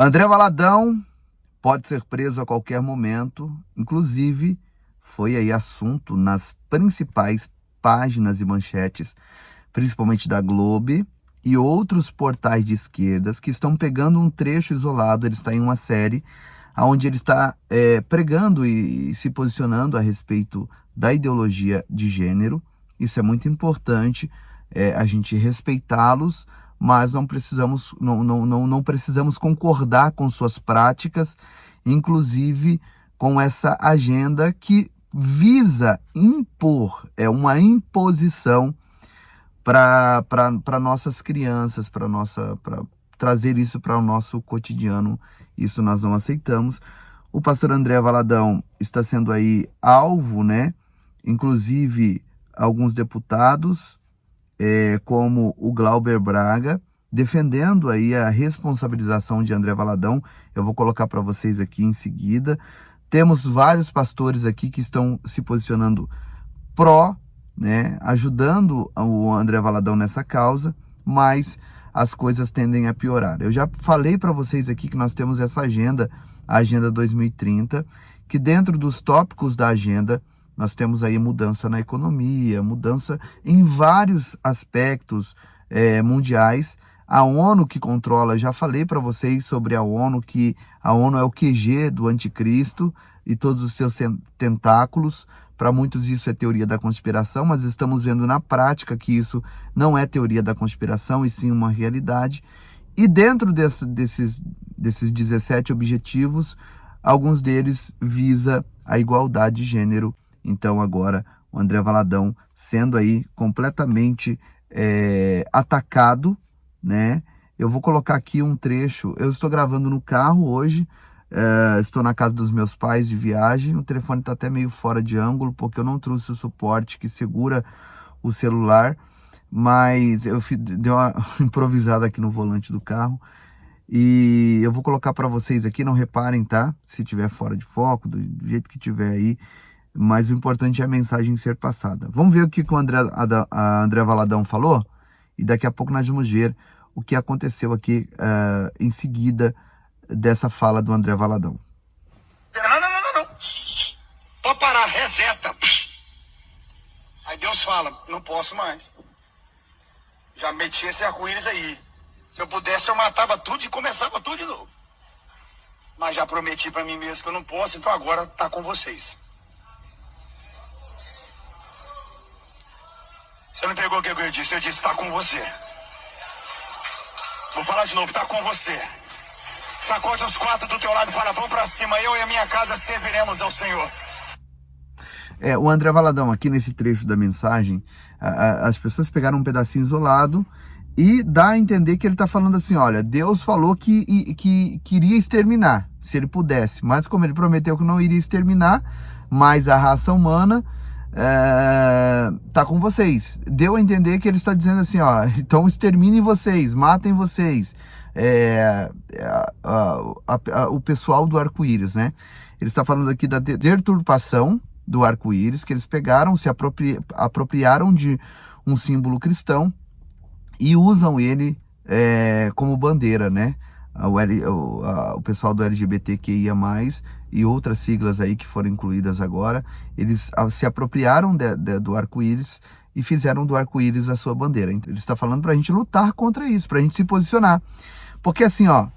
André Valadão pode ser preso a qualquer momento, inclusive foi aí assunto nas principais páginas e manchetes, principalmente da Globo e outros portais de esquerdas que estão pegando um trecho isolado. Ele está em uma série onde ele está pregando e se posicionando a respeito da ideologia de gênero. Isso é muito importante, a gente respeitá-los, mas não precisamos concordar com suas práticas, inclusive com essa agenda que visa impor, uma imposição para nossas crianças, para trazer isso para o nosso cotidiano. Isso nós não aceitamos. O pastor André Valadão está sendo aí alvo, né? Inclusive alguns deputados, como o Glauber Braga, defendendo aí a responsabilização de André Valadão. Eu vou colocar para vocês aqui em seguida. Temos vários pastores aqui que estão se posicionando pró, né, ajudando o André Valadão nessa causa, mas as coisas tendem a piorar. Eu já falei para vocês aqui que nós temos essa agenda, a Agenda 2030, que dentro dos tópicos da agenda nós temos aí mudança na economia, mudança em vários aspectos mundiais. A ONU que controla, já falei para vocês sobre a ONU, que a ONU é o QG do anticristo e todos os seus tentáculos. Para muitos isso é teoria da conspiração, mas estamos vendo na prática que isso não é teoria da conspiração, e sim uma realidade. E dentro desses 17 objetivos, alguns deles visa a igualdade de gênero. Então agora o André Valadão sendo aí completamente atacado, né? Eu vou colocar aqui um trecho. Eu estou gravando no carro hoje, estou na casa dos meus pais de viagem. O telefone está até meio fora de ângulo, porque eu não trouxe o suporte que segura o celular, mas eu dei uma improvisada aqui no volante do carro. E eu vou colocar para vocês aqui, não reparem, tá? Se tiver fora de foco, do jeito que tiver aí, mas o importante é a mensagem ser passada. Vamos ver o que o André Valadão falou, e daqui a pouco nós vamos ver o que aconteceu aqui em seguida dessa fala do André Valadão. Não. Pode parar, reseta. Aí Deus fala, não posso mais. Já meti esse arco-íris aí. Se eu pudesse, eu matava tudo e começava tudo de novo. Mas já prometi pra mim mesmo que eu não posso, então agora tá com vocês. Você não pegou o que eu disse? Eu disse, tá com você. Vou falar de novo, tá com você. Sacode os quatro do teu lado e fala, vamos pra cima, eu e a minha casa serviremos ao Senhor. O André Valadão, aqui nesse trecho da mensagem, as pessoas pegaram um pedacinho isolado e dá a entender que ele está falando assim, olha, Deus falou que iria exterminar, se ele pudesse, mas como ele prometeu que não iria exterminar, mas a raça humana tá com vocês. Deu a entender que ele está dizendo assim, ó, então exterminem vocês, matem vocês. O pessoal do arco-íris, né? Ele está falando aqui da deturpação do arco-íris, que eles pegaram, se apropriaram de um símbolo cristão e usam ele como bandeira, né? O pessoal do LGBTQIA+, e outras siglas aí que foram incluídas agora, eles se apropriaram do arco-íris e fizeram do arco-íris a sua bandeira. Então, ele está falando para a gente lutar contra isso, para a gente se posicionar. Porque assim, ó,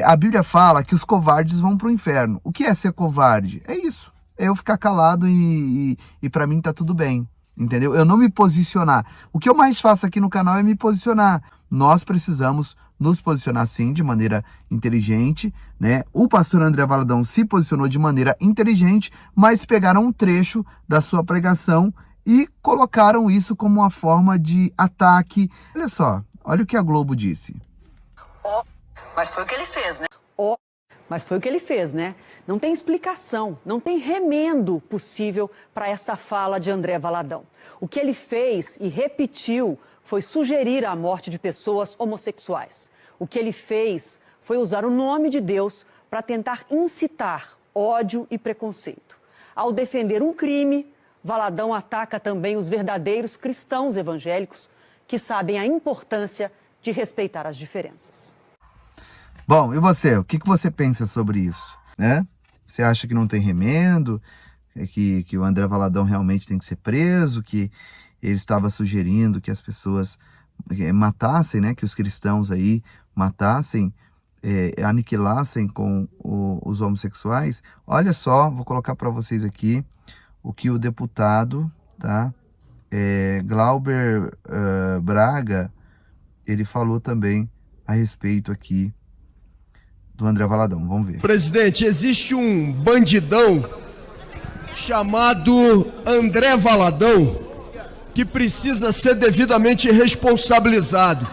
a Bíblia fala que os covardes vão para o inferno. O que é ser covarde? É isso. É eu ficar calado e para mim tá tudo bem. Entendeu? Eu não me posicionar. O que eu mais faço aqui no canal é me posicionar. Nós precisamos nos posicionar sim, de maneira inteligente, né? O pastor André Valadão se posicionou de maneira inteligente, mas pegaram um trecho da sua pregação e colocaram isso como uma forma de ataque. Olha só, olha o que a Globo disse. Mas foi o que ele fez, né? Mas foi o que ele fez, né? Não tem explicação, não tem remendo possível para essa fala de André Valadão. O que ele fez e repetiu foi sugerir a morte de pessoas homossexuais. O que ele fez foi usar o nome de Deus para tentar incitar ódio e preconceito. Ao defender um crime, Valadão ataca também os verdadeiros cristãos evangélicos que sabem a importância de respeitar as diferenças. Bom, e você? O que você pensa sobre isso? Né? Você acha que não tem remendo? Que o André Valadão realmente tem que ser preso? Que ele estava sugerindo que as pessoas matassem, né? Que os cristãos aí matassem, aniquilassem com os homossexuais? Olha só, vou colocar para vocês aqui o que o deputado, tá? Glauber Braga, ele falou também a respeito aqui do André Valadão. Vamos ver. Presidente, existe um bandidão chamado André Valadão que precisa ser devidamente responsabilizado.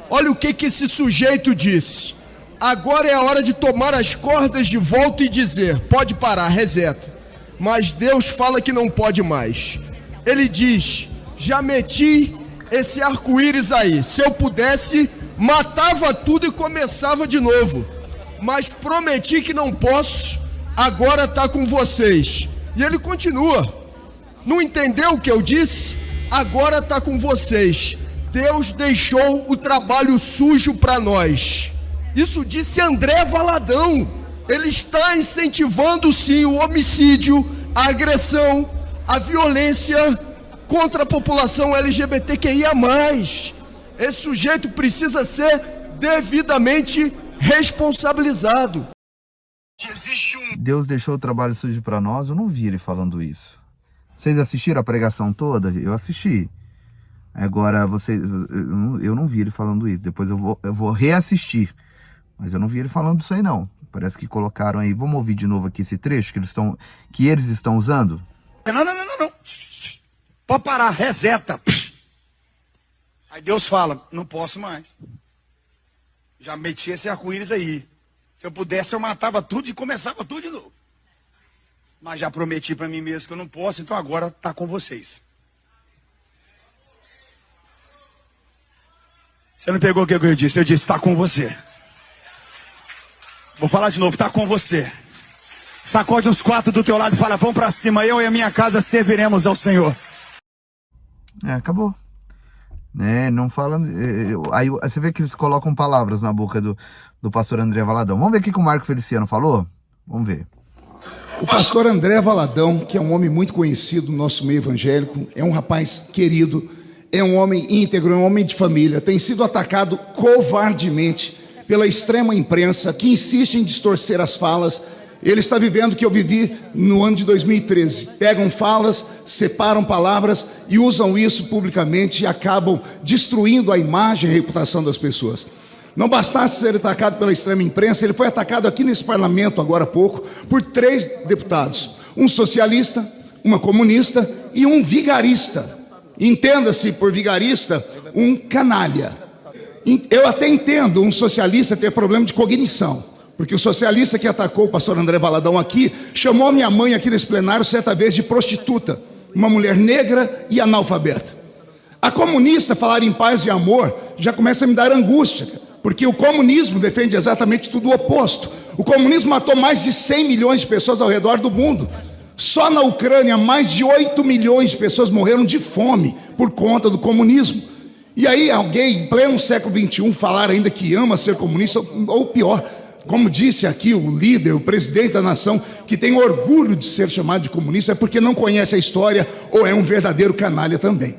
Olha o que esse sujeito disse. Agora é a hora de tomar as cordas de volta e dizer, pode parar, reseta. Mas Deus fala que não pode mais. Ele diz, já meti esse arco-íris aí. Se eu pudesse, matava tudo e começava de novo. Mas prometi que não posso, agora tá com vocês. E ele continua. Não entendeu o que eu disse? Agora tá com vocês. Deus deixou o trabalho sujo para nós. Isso disse André Valadão. Ele está incentivando sim o homicídio, a agressão, a violência contra a população LGBTQIA+. Esse sujeito precisa ser devidamente responsabilizado. Deus deixou o trabalho sujo para nós. Eu não vi ele falando isso. Vocês assistiram a pregação toda? Eu assisti. Agora, eu não vi ele falando isso. Depois eu vou reassistir. Mas eu não vi ele falando isso aí, não. Parece que colocaram aí. Vamos ouvir de novo aqui esse trecho que eles estão usando? Não. Pode parar, reseta. Aí Deus fala, não posso mais. Já meti esse arco-íris aí. Se eu pudesse, eu matava tudo e começava tudo de novo. Mas já prometi para mim mesmo que eu não posso, então agora tá com vocês. Você não pegou o que eu disse? Eu disse, tá com você. Vou falar de novo, tá com você. Sacode os quatro do teu lado e fala, vamos para cima, eu e a minha casa serviremos ao Senhor. Acabou. Não fala. Aí você vê que eles colocam palavras na boca do pastor André Valadão. Vamos ver o que o Marco Feliciano falou? Vamos ver. O pastor André Valadão, que é um homem muito conhecido no nosso meio evangélico, é um rapaz querido, é um homem íntegro, é um homem de família, tem sido atacado covardemente pela extrema imprensa que insiste em distorcer as falas. Ele está vivendo o que eu vivi no ano de 2013. Pegam falas, separam palavras e usam isso publicamente e acabam destruindo a imagem e a reputação das pessoas. Não bastasse ser atacado pela extrema imprensa, ele foi atacado aqui nesse parlamento agora há pouco por 3 deputados. Um socialista, uma comunista e um vigarista. Entenda-se por vigarista, um canalha. Eu até entendo um socialista ter problema de cognição, porque o socialista que atacou o pastor André Valadão aqui, chamou minha mãe aqui nesse plenário certa vez de prostituta, uma mulher negra e analfabeta. A comunista falar em paz e amor já começa a me dar angústia, porque o comunismo defende exatamente tudo o oposto. O comunismo matou mais de 100 milhões de pessoas ao redor do mundo. Só na Ucrânia, mais de 8 milhões de pessoas morreram de fome por conta do comunismo. E aí alguém, em pleno século XXI, falar ainda que ama ser comunista, ou pior, como disse aqui o líder, o presidente da nação, que tem orgulho de ser chamado de comunista, é porque não conhece a história ou é um verdadeiro canalha também.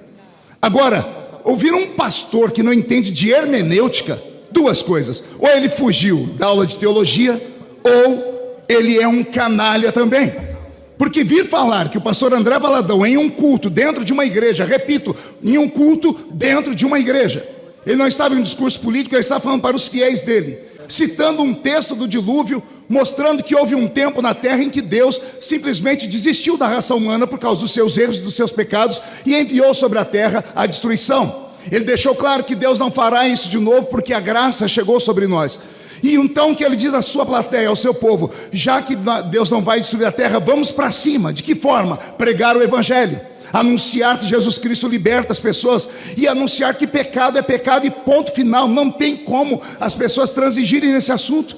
Agora, ouvir um pastor que não entende de hermenêutica, 2 coisas: ou ele fugiu da aula de teologia, ou ele é um canalha também. Porque vir falar que o pastor André Valadão em um culto dentro de uma igreja, repito, em um culto dentro de uma igreja, ele não estava em um discurso político, ele estava falando para os fiéis dele, citando um texto do dilúvio, mostrando que houve um tempo na terra em que Deus simplesmente desistiu da raça humana por causa dos seus erros e dos seus pecados e enviou sobre a terra a destruição. Ele deixou claro que Deus não fará isso de novo porque a graça chegou sobre nós. E então que ele diz à sua plateia, ao seu povo, já que Deus não vai destruir a terra, vamos para cima. De que forma? Pregar o evangelho, anunciar que Jesus Cristo liberta as pessoas e anunciar que pecado é pecado e ponto final. Não tem como as pessoas transigirem nesse assunto.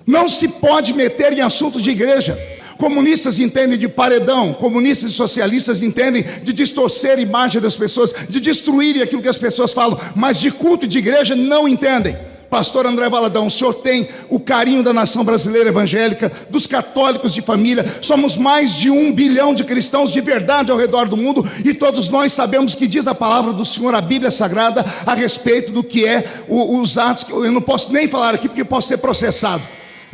Não se pode meter em assuntos de igreja. Comunistas entendem de paredão, comunistas e socialistas entendem de distorcer a imagem das pessoas, de destruírem aquilo que as pessoas falam, mas de culto e de igreja não entendem. Pastor André Valadão, o senhor tem o carinho da nação brasileira evangélica, dos católicos de família. Somos mais de 1 bilhão de cristãos de verdade ao redor do mundo, e todos nós sabemos que diz a palavra do Senhor, a Bíblia Sagrada, a respeito do que é os atos. Eu não posso nem falar aqui porque posso ser processado.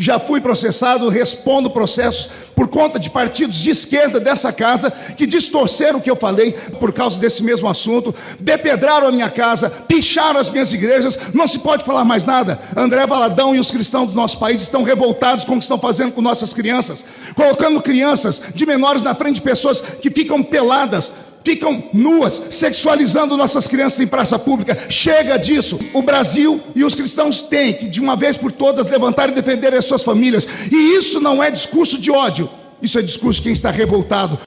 Já fui processado, respondo processos por conta de partidos de esquerda dessa casa que distorceram o que eu falei por causa desse mesmo assunto, depedraram a minha casa, picharam as minhas igrejas, não se pode falar mais nada. André Valadão e os cristãos do nosso país estão revoltados com o que estão fazendo com nossas crianças, colocando crianças de menores na frente de pessoas que ficam peladas, ficam nuas, sexualizando nossas crianças em praça pública. Chega disso. O Brasil e os cristãos têm que, de uma vez por todas, levantar e defender as suas famílias. E isso não é discurso de ódio, isso é discurso de quem está revoltado.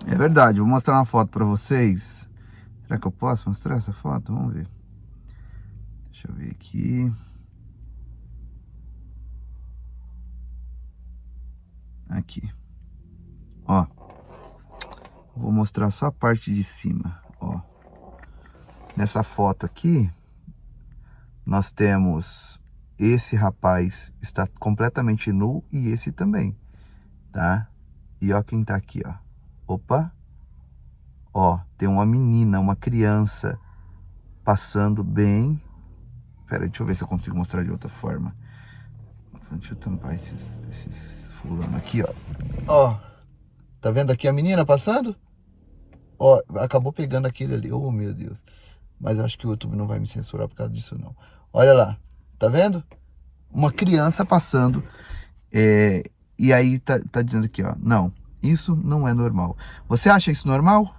É verdade, vou mostrar uma foto para vocês. Será que eu posso mostrar essa foto? Vamos ver. Deixa eu ver aqui. Aqui. Ó. Vou mostrar só a parte de cima, ó. Nessa foto aqui, nós temos esse rapaz está completamente nu e esse também, tá? E ó quem tá aqui, ó. Opa! Ó, tem uma menina, uma criança passando bem. Pera aí, deixa eu ver se eu consigo mostrar de outra forma. Deixa eu tampar esses fulano aqui, ó. Ó, tá vendo aqui a menina passando? Ó, acabou pegando aquele ali. Oh, meu Deus. Mas eu acho que o YouTube não vai me censurar por causa disso, não. Olha lá. Tá vendo? Uma criança passando. E aí tá dizendo aqui, ó. Não, isso não é normal. Você acha isso normal?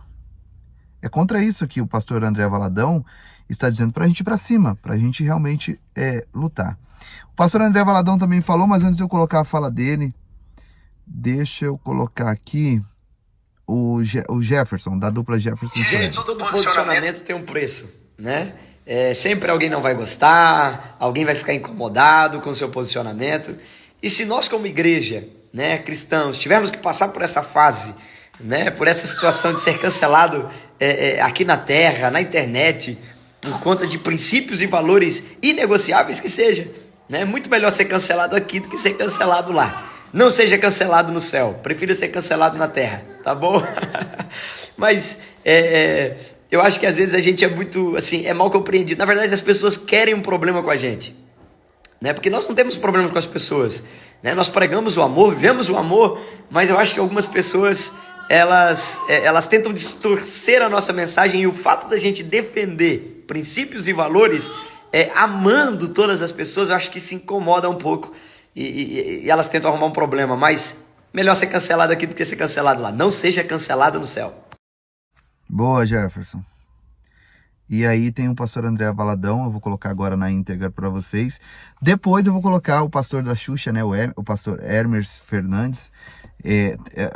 É contra isso que o pastor André Valadão está dizendo pra gente ir pra cima. Pra gente realmente lutar. O pastor André Valadão também falou, mas antes de eu colocar a fala dele, deixa eu colocar aqui o Jefferson, da dupla Jefferson. Gente, todo posicionamento tem um preço, né? Sempre alguém não vai gostar, alguém vai ficar incomodado com o seu posicionamento. E se nós como igreja, né, cristãos, tivermos que passar por essa fase, né, por essa situação de ser cancelado aqui na terra, na internet, por conta de princípios e valores inegociáveis que seja, né? Muito melhor ser cancelado aqui do que ser cancelado lá. Não seja cancelado no céu, prefiro ser cancelado na terra, tá bom? Mas eu acho que às vezes a gente é muito, assim, é mal compreendido. Na verdade, as pessoas querem um problema com a gente, né? Porque nós não temos problemas com as pessoas, né? Nós pregamos o amor, vivemos o amor, mas eu acho que algumas pessoas, elas tentam distorcer a nossa mensagem, e o fato da gente defender princípios e valores, amando todas as pessoas, eu acho que se incomoda um pouco. E elas tentam arrumar um problema, mas melhor ser cancelado aqui do que ser cancelado lá. Não seja cancelado no céu. Boa, Jefferson. E aí tem o pastor André Valadão, eu vou colocar agora na íntegra para vocês. Depois eu vou colocar o pastor da Xuxa, né, o pastor Hermes Fernandes.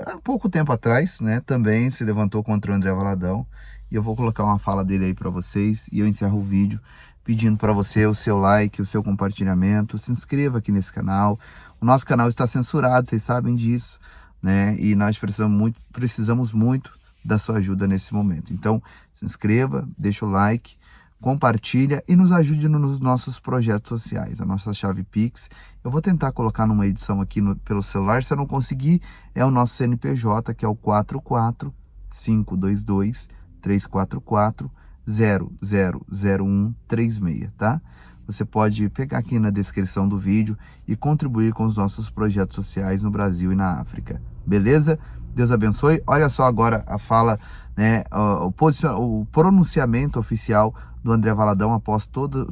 Há pouco tempo atrás, né, também se levantou contra o André Valadão. E eu vou colocar uma fala dele aí para vocês. E eu encerro o vídeo pedindo para você o seu like, o seu compartilhamento, se inscreva aqui nesse canal. O nosso canal está censurado, vocês sabem disso, né? E nós precisamos muito da sua ajuda nesse momento. Então, se inscreva, deixa o like, compartilha e nos ajude nos nossos projetos sociais. A nossa chave Pix, eu vou tentar colocar numa edição aqui pelo celular. Se eu não conseguir, é o nosso CNPJ, que é o 44522-344-000136, tá? Você pode pegar aqui na descrição do vídeo e contribuir com os nossos projetos sociais no Brasil e na África, beleza? Deus abençoe. Olha só agora a fala, né, o pronunciamento oficial do André Valadão após toda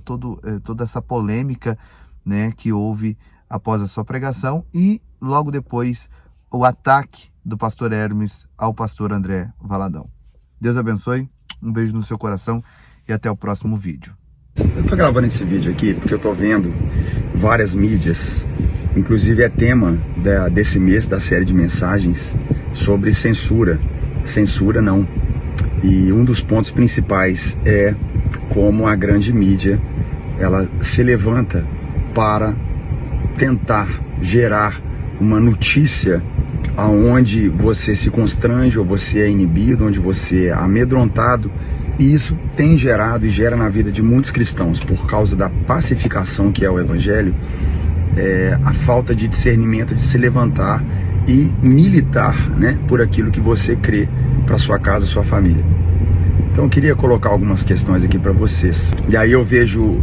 essa polêmica, né, que houve após a sua pregação, e logo depois o ataque do pastor Hermes ao pastor André Valadão. Deus abençoe, um beijo no seu coração e até o próximo vídeo. Eu tô gravando esse vídeo aqui porque eu tô vendo várias mídias, inclusive é tema desse mês da série de mensagens sobre censura. Censura não. E um dos pontos principais é como a grande mídia, ela se levanta para tentar gerar uma notícia aonde você se constrange ou você é inibido, onde você é amedrontado E isso tem gerado e gera na vida de muitos cristãos, por causa da pacificação que é o Evangelho, a falta de discernimento de se levantar e militar, né, por aquilo que você crê para sua casa, sua família. Então eu queria colocar algumas questões aqui para vocês. E aí eu vejo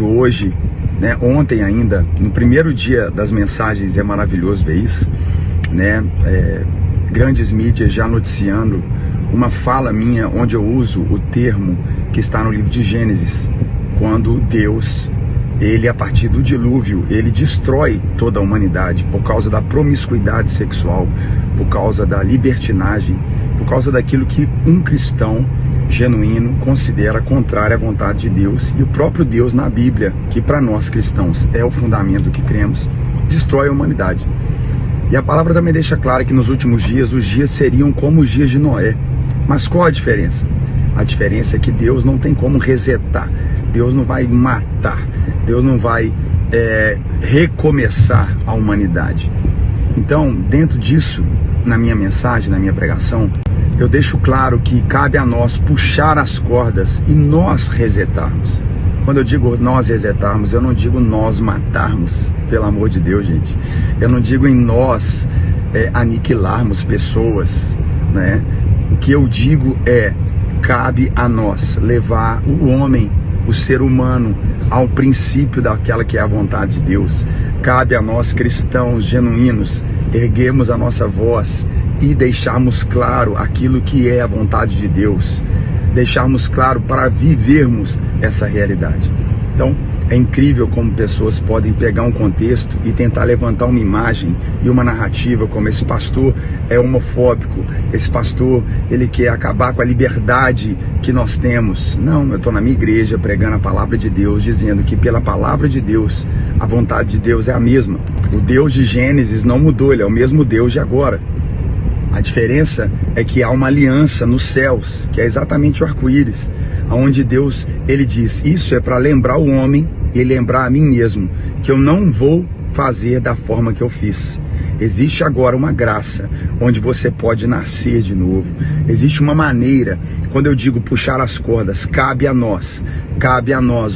hoje, né, ontem ainda, no primeiro dia das mensagens, é maravilhoso ver isso, né, grandes mídias já noticiando uma fala minha onde eu uso o termo que está no livro de Gênesis, quando Deus, ele a partir do dilúvio, ele destrói toda a humanidade por causa da promiscuidade sexual, por causa da libertinagem, por causa daquilo que um cristão genuíno considera contrário à vontade de Deus. E o próprio Deus na Bíblia, que para nós cristãos é o fundamento que cremos, destrói a humanidade. E a palavra também deixa claro que nos últimos dias, os dias seriam como os dias de Noé. Mas qual a diferença? A diferença é que Deus não tem como resetar, Deus não vai matar, Deus não vai recomeçar a humanidade. Então, dentro disso, na minha mensagem, na minha pregação, eu deixo claro que cabe a nós puxar as cordas e nós resetarmos. Quando eu digo nós resetarmos, eu não digo nós matarmos, pelo amor de Deus, gente. Eu não digo em nós aniquilarmos pessoas, né? O que eu digo cabe a nós levar o homem, o ser humano, ao princípio daquela que é a vontade de Deus. Cabe a nós, cristãos genuínos, erguermos a nossa voz e deixarmos claro aquilo que é a vontade de Deus, deixarmos claro para vivermos essa realidade. Então, é incrível como pessoas podem pegar um contexto e tentar levantar uma imagem e uma narrativa, como esse pastor é homofóbico, esse pastor, ele quer acabar com a liberdade que nós temos. Não, eu estou na minha igreja pregando a palavra de Deus, dizendo que pela palavra de Deus, a vontade de Deus é a mesma. O Deus de Gênesis não mudou, ele é o mesmo Deus de agora. A diferença é que há uma aliança nos céus, que é exatamente o arco-íris, onde Deus, ele diz, isso é para lembrar o homem e lembrar a mim mesmo, que eu não vou fazer da forma que eu fiz. Existe agora uma graça, onde você pode nascer de novo. Existe uma maneira, quando eu digo puxar as cordas, cabe a nós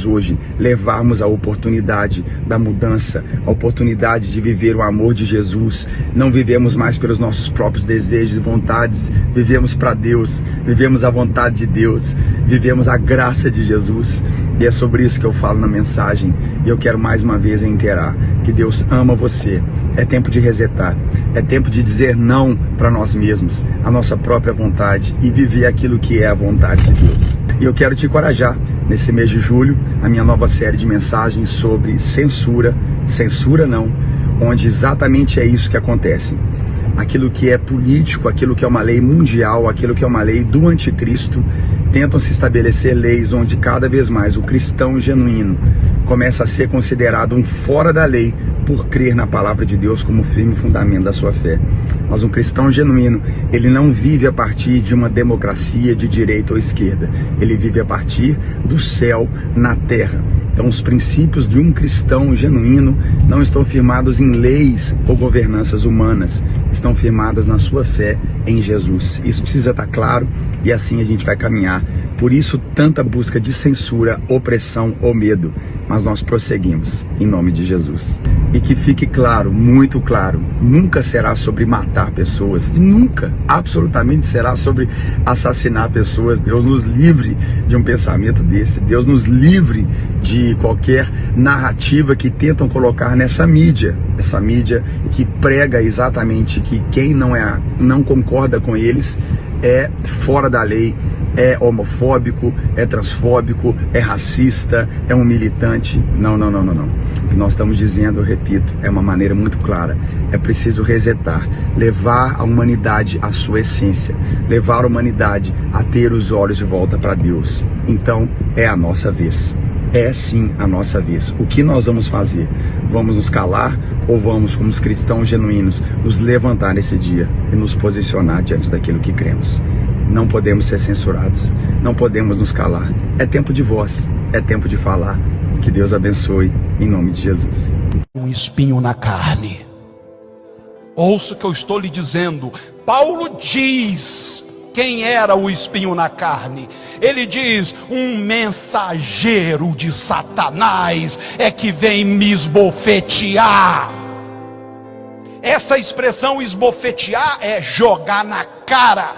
hoje levarmos a oportunidade da mudança, a oportunidade de viver o amor de Jesus. Não vivemos mais pelos nossos próprios desejos e vontades, vivemos para Deus, vivemos a vontade de Deus, vivemos a graça de Jesus. E é sobre isso que eu falo na mensagem. E eu quero mais uma vez reiterar que Deus ama você. É tempo de resetar, é tempo de dizer não para nós mesmos, a nossa própria vontade, e viver aquilo que é a vontade de Deus. E eu quero te encorajar, nesse mês de julho, a minha nova série de mensagens sobre censura não, onde exatamente é isso que acontece. Aquilo que é político, aquilo que é uma lei mundial, aquilo que é uma lei do anticristo, tentam se estabelecer leis onde cada vez mais o cristão genuíno começa a ser considerado um fora da lei por crer na palavra de Deus como firme fundamento da sua fé. Mas um cristão genuíno, ele não vive a partir de uma democracia de direita ou esquerda, ele vive a partir do céu na terra. Então os princípios de um cristão genuíno não estão firmados em leis ou governanças humanas, estão firmadas na sua fé em Jesus. Isso precisa estar claro e assim a gente vai caminhar. Por isso tanta busca de censura, opressão ou medo, mas nós prosseguimos em nome de Jesus. E que fique claro, muito claro, nunca será sobre matar pessoas, nunca, absolutamente será sobre assassinar pessoas. Deus nos livre de um pensamento desse, Deus nos livre de qualquer narrativa que tentam colocar nessa mídia, essa mídia que prega exatamente que quem não concorda com eles é fora da lei, é homofóbico, é transfóbico, é racista, é um militante. Não. O que nós estamos dizendo, eu repito, é uma maneira muito clara. É preciso resetar, levar a humanidade à sua essência, levar a humanidade a ter os olhos de volta para Deus. Então, é a nossa vez. É sim a nossa vez. O que nós vamos fazer? Vamos nos calar ou vamos, como os cristãos genuínos, nos levantar nesse dia e nos posicionar diante daquilo que cremos? Não podemos ser censurados, não podemos nos calar. É tempo de voz, é tempo de falar. Que Deus abençoe, em nome de Jesus. Um espinho na carne. Ouça o que eu estou lhe dizendo. Paulo diz Quem era o espinho na carne? Ele diz: um mensageiro de Satanás é que vem me esbofetear. Essa expressão esbofetear é jogar na cara.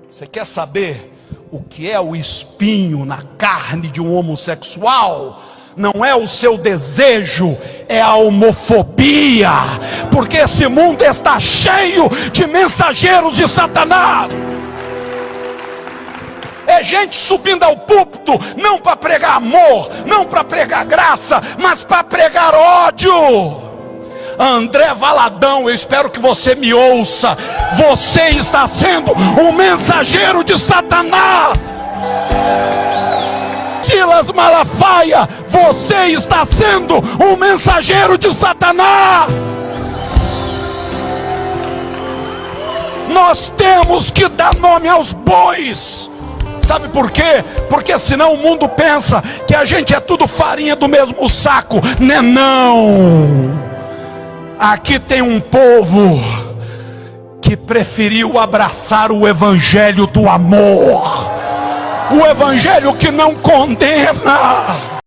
Você quer saber o que é o espinho na carne de um homossexual? Não é o seu desejo, é a homofobia, porque esse mundo está cheio de mensageiros de Satanás. É gente subindo ao púlpito, não para pregar amor, não para pregar graça, mas para pregar ódio. André Valadão, eu espero que você me ouça. Você está sendo um mensageiro de Satanás. Silas Malafaia, você está sendo um mensageiro de Satanás. Nós temos que dar nome aos bois. Sabe por quê? Porque senão o mundo pensa que a gente é tudo farinha do mesmo saco. Né? Não. Aqui tem um povo que preferiu abraçar o evangelho do amor, o evangelho que não condena.